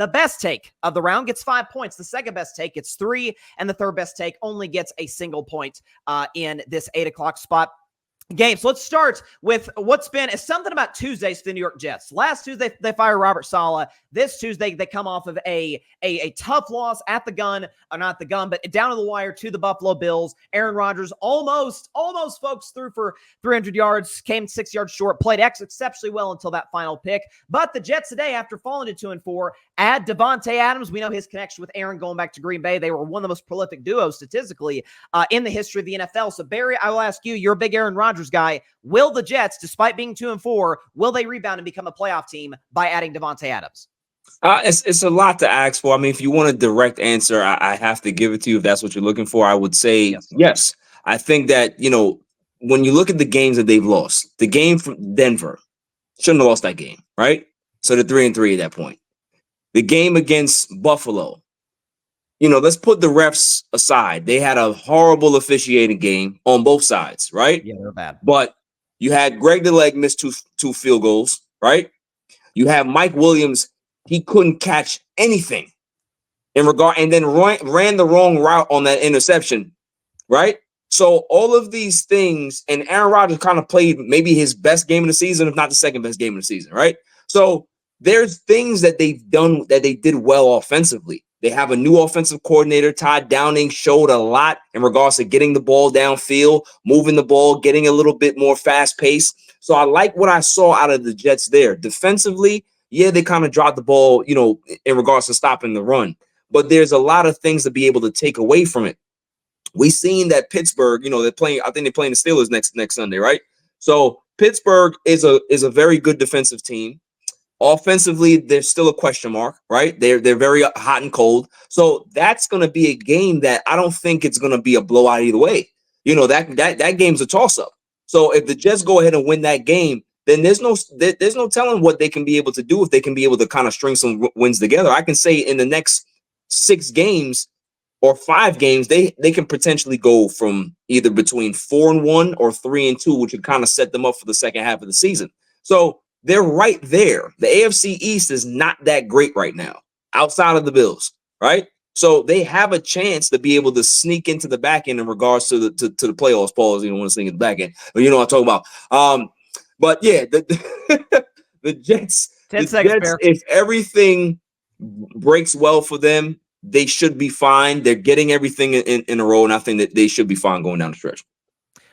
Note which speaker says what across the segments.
Speaker 1: The best take of the round gets 5 points. The second best take gets 3, and the third best take only gets a single point in this 8 o'clock spot game. So let's start with what's been something about Tuesdays for the New York Jets. Last Tuesday, they fired Robert Saleh. This Tuesday, they come off of a tough loss at the gun, or not the gun, but down to the wire to the Buffalo Bills. Aaron Rodgers almost folks threw for 300 yards, came 6 yards short, played exceptionally well until that final pick. But the Jets today, after falling to 2-4, add Davante Adams. We know his connection with Aaron going back to Green Bay. They were one of the most prolific duos statistically in the history of the NFL. So Barry, I will ask you, you're a big Aaron Rodgers guy. Will the Jets, despite being 2-4, will they rebound and become a playoff team by adding Davante Adams?
Speaker 2: It's a lot to ask for. I mean, if you want a direct answer, I have to give it to you. If that's what you're looking for, I would say yes. I think that, when you look at the games that they've lost, the game from Denver, shouldn't have lost that game, right? So they're 3-3 at that point. The game against Buffalo, let's put the refs aside. They had a horrible officiating game on both sides, right?
Speaker 1: Yeah, they're bad.
Speaker 2: But you had Greg DeLeg miss two field goals, right? You have Mike Williams. He couldn't catch anything and then ran the wrong route on that interception, right? So all of these things, and Aaron Rodgers kind of played maybe his best game of the season, if not the second best game of the season, right? So there's things that they've done that they did well offensively. They have a new offensive coordinator. Todd Downing showed a lot in regards to getting the ball downfield, moving the ball, getting a little bit more fast pace. So I like what I saw out of the Jets there. Defensively, yeah, they kind of dropped the ball, in regards to stopping the run. But there's a lot of things to be able to take away from it. We've seen that Pittsburgh, they're playing, I think they're playing the Steelers next Sunday, right? So Pittsburgh is a very good defensive team. Offensively, there's still a question mark, right? They're very hot and cold. So that's going to be a game that I don't think it's going to be a blowout either way. That game's a toss-up. So if the Jets go ahead and win that game, then there's no telling what they can be able to do if they can be able to kind of string some wins together. I can say in the next 6 games or 5 games, they can potentially go from either between 4-1 or 3-2, which would kind of set them up for the second half of the season. So they're right there. The AFC East is not that great right now, outside of the Bills, right? So they have a chance to be able to sneak into the back end in regards to the playoffs. Paul, you don't want to sneak in the back end, but you know what I'm talking about. But yeah, the Jets,
Speaker 1: 10 seconds, Bear.
Speaker 2: If everything breaks well for them, they should be fine. They're getting everything in a row, and I think that they should be fine going down the stretch.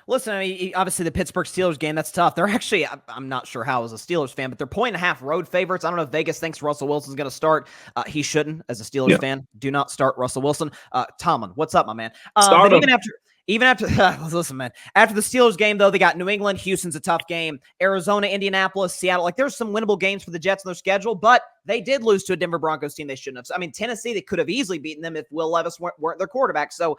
Speaker 1: Listen, I mean, obviously the Pittsburgh Steelers game, that's tough. They're actually, I'm not sure how as a Steelers fan, but they're 1.5 road favorites. I don't know if Vegas thinks Russell Wilson's going to start. He shouldn't. As a Steelers fan, do not start Russell Wilson. Tomlin, what's up, my man?
Speaker 2: Start him.
Speaker 1: Even after, listen, man, after the Steelers game, though, they got New England. Houston's a tough game. Arizona, Indianapolis, Seattle. Like, there's some winnable games for the Jets on their schedule, but they did lose to a Denver Broncos team they shouldn't have. I mean, Tennessee, they could have easily beaten them if Will Levis weren't their quarterback. So,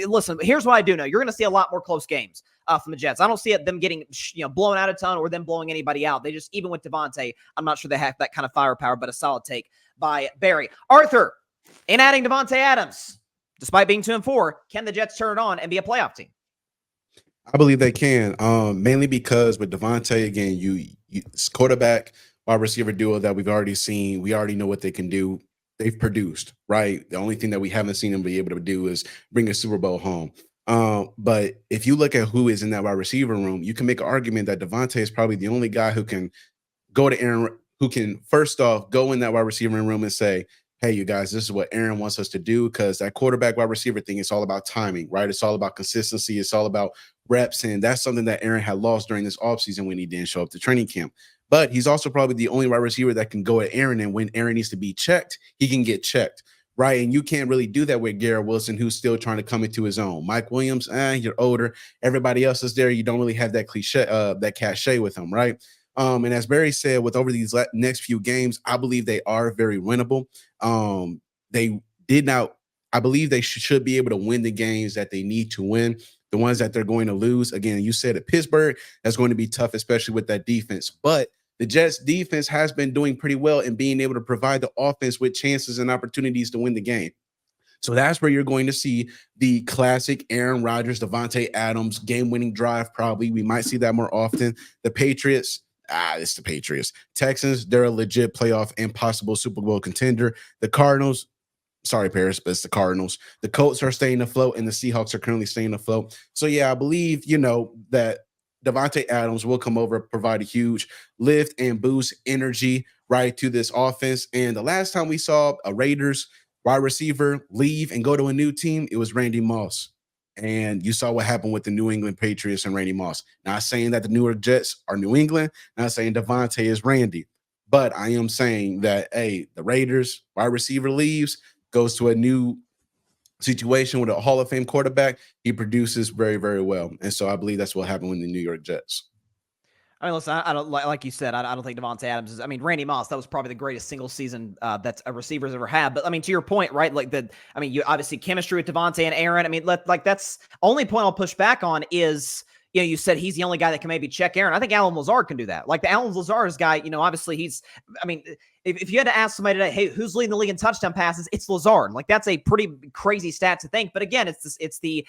Speaker 1: listen, here's what I do know. You're going to see a lot more close games from the Jets. I don't see them getting blown out a ton or them blowing anybody out. They just, even with Davante, I'm not sure they have that kind of firepower, but a solid take by Barry. Arthur, in adding Davante Adams, despite being 2-4, can the Jets turn it on and be a playoff team?
Speaker 3: I believe they can, mainly because with Davante, again, you quarterback, wide receiver duo that we've already seen. We already know what they can do. They've produced, right? The only thing that we haven't seen them be able to do is bring a Super Bowl home. But if you look at who is in that wide receiver room, you can make an argument that Davante is probably the only guy who can go to Aaron, who can first off go in that wide receiver room and say, hey, you guys, this is what Aaron wants us to do, because that quarterback wide receiver thing is all about timing, right? It's all about consistency. It's all about reps. And that's something that Aaron had lost during this offseason when he didn't show up to training camp. But he's also probably the only wide receiver that can go at Aaron, and when Aaron needs to be checked, he can get checked, right? And you can't really do that with Garrett Wilson, who's still trying to come into his own. Mike Williams, you're older. Everybody else is there. You don't really have that cliche, that cachet with him, right? And as Barry said, with over these next few games, I believe they are very winnable. I believe they should be able to win the games that they need to win. The ones that they're going to lose, again, you said at Pittsburgh, that's going to be tough, especially with that defense. But the Jets defense has been doing pretty well in being able to provide the offense with chances and opportunities to win the game. So that's where you're going to see the classic Aaron Rodgers, Davante Adams game-winning drive. Probably we might see that more often. The Patriots, it's the Patriots. Texans, they're a legit playoff and possible Super Bowl contender. The Cardinals, sorry, Paris, but it's the Cardinals. The Colts are staying afloat, and the Seahawks are currently staying afloat. So, yeah, I believe, that Davante Adams will come over, provide a huge lift and boost energy right to this offense. And the last time we saw a Raiders wide receiver leave and go to a new team, it was Randy Moss. And you saw what happened with the New England Patriots and Randy Moss. Not saying that the New York Jets are New England, not saying Davante is Randy, but I am saying that, hey, the Raiders wide receiver leaves, goes to a new situation with a Hall of Fame quarterback, he produces very, very well. And so I believe that's what happened with the New York Jets.
Speaker 1: I mean, listen, I don't like you said. I don't think Davante Adams is. I mean, Randy Moss, that was probably the greatest single season that a receiver's ever had. But I mean, to your point, right? You obviously chemistry with Davante and Aaron. I mean, that's only point I'll push back on is, you said he's the only guy that can maybe check Aaron. I think Alan Lazard can do that. Like the Alan Lazard's guy, obviously if you had to ask somebody today, hey, who's leading the league in touchdown passes? It's Lazard. Like that's a pretty crazy stat to think. But again, it's the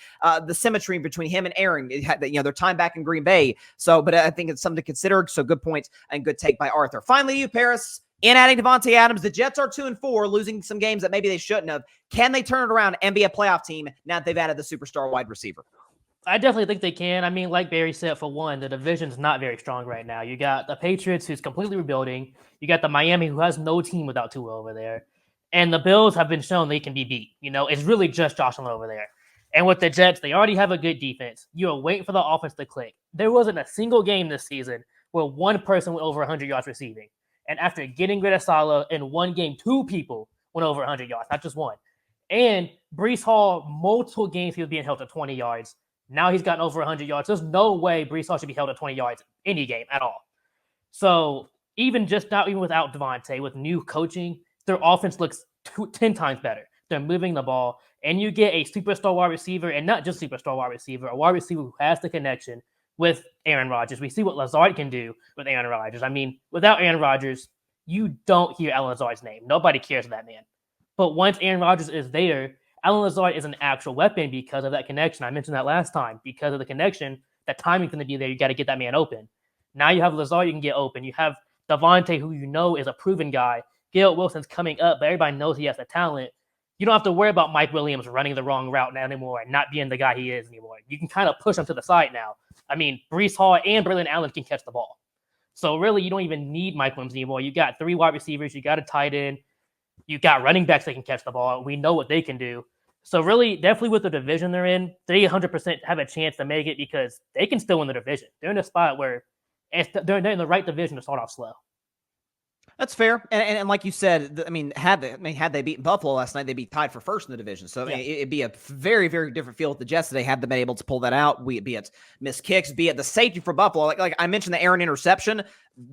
Speaker 1: symmetry between him and Aaron. Their time back in Green Bay. So, but I think it's something to consider. So good point and good take by Arthur. Finally, you, Paris. In adding Davante Adams, the Jets are 2-4, losing some games that maybe they shouldn't have. Can they turn it around and be a playoff team now that they've added the superstar wide receiver?
Speaker 4: I definitely think they can. I mean, like Barry said, for one, the division's not very strong right now. You got the Patriots, who's completely rebuilding. You got the Miami, who has no team without Tua over there. And the Bills have been shown they can be beat. It's really just Josh Allen over there. And with the Jets, they already have a good defense. You're waiting for the offense to click. There wasn't a single game this season where one person went over 100 yards receiving. And after getting rid of Salah in one game, two people went over 100 yards, not just one. And Breece Hall, multiple games he was being held to 20 yards. Now he's gotten over 100 yards. There's no way Breece Hall should be held at 20 yards any game at all. So even without Davante, with new coaching, their offense looks 10 times better. They're moving the ball, and you get a superstar wide receiver, and not just superstar wide receiver, a wide receiver who has the connection with Aaron Rodgers. We see what Lazard can do with Aaron Rodgers. I mean, without Aaron Rodgers, you don't hear Alan Lazard's name. Nobody cares about that man. But once Aaron Rodgers is there, Alan Lazard is an actual weapon because of that connection. I mentioned that last time. Because of the connection, the timing's going to be there. You got to get that man open. Now you have Lazard, you can get open. You have Davante, who is a proven guy. Garrett Wilson's coming up, but everybody knows he has the talent. You don't have to worry about Mike Williams running the wrong route now anymore and not being the guy he is anymore. You can kind of push him to the side now. I mean, Breece Hall and Braylon Allen can catch the ball. So really, you don't even need Mike Williams anymore. You got 3 wide receivers. You got a tight end. You got running backs that can catch the ball. We know what they can do. So really, definitely with the division they're in, they 100% have a chance to make it because they can still win the division. They're in a spot where they're in the right division to start off slow.
Speaker 1: That's fair, and like you said, I mean, had they beaten Buffalo last night, they'd be tied for first in the division. So I mean, it'd be a very, very different feel with the Jets. They had been able to pull that out. Be it missed kicks, be it the safety for Buffalo. Like I mentioned, the Aaron interception.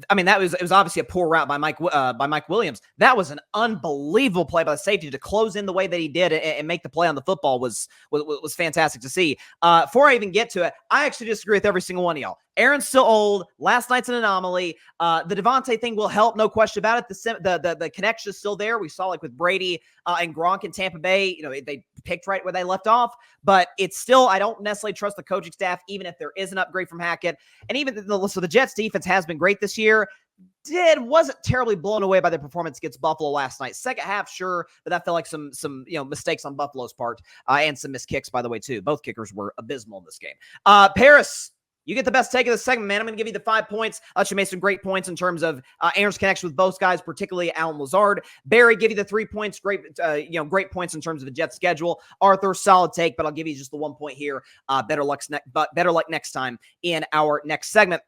Speaker 1: I mean, it was obviously a poor route by Mike Williams. That was an unbelievable play by the safety to close in the way that he did and make the play on the football was fantastic to see. Before I even get to it, I actually disagree with every single one of y'all. Aaron's still old. Last night's an anomaly. The Davante thing will help, no question about it. The connection is still there. We saw like with Brady and Gronk in Tampa Bay. They picked right where they left off, but it's still, I don't necessarily trust the coaching staff, even if there is an upgrade from Hackett. And even the Jets defense has been great this year. Wasn't terribly blown away by the performance against Buffalo last night. Second half, sure, but that felt like some mistakes on Buffalo's part and some missed kicks, by the way, too. Both kickers were abysmal in this game. Paris, you get the best take of the segment, man. I'm going to give you the 5 points. You made some great points in terms of Aaron's connection with both guys, particularly Alan Lazard. Barry, give you the 3 points. Great points in terms of the Jets schedule. Arthur, solid take, but I'll give you just the 1 point here. Better luck next time in our next segment.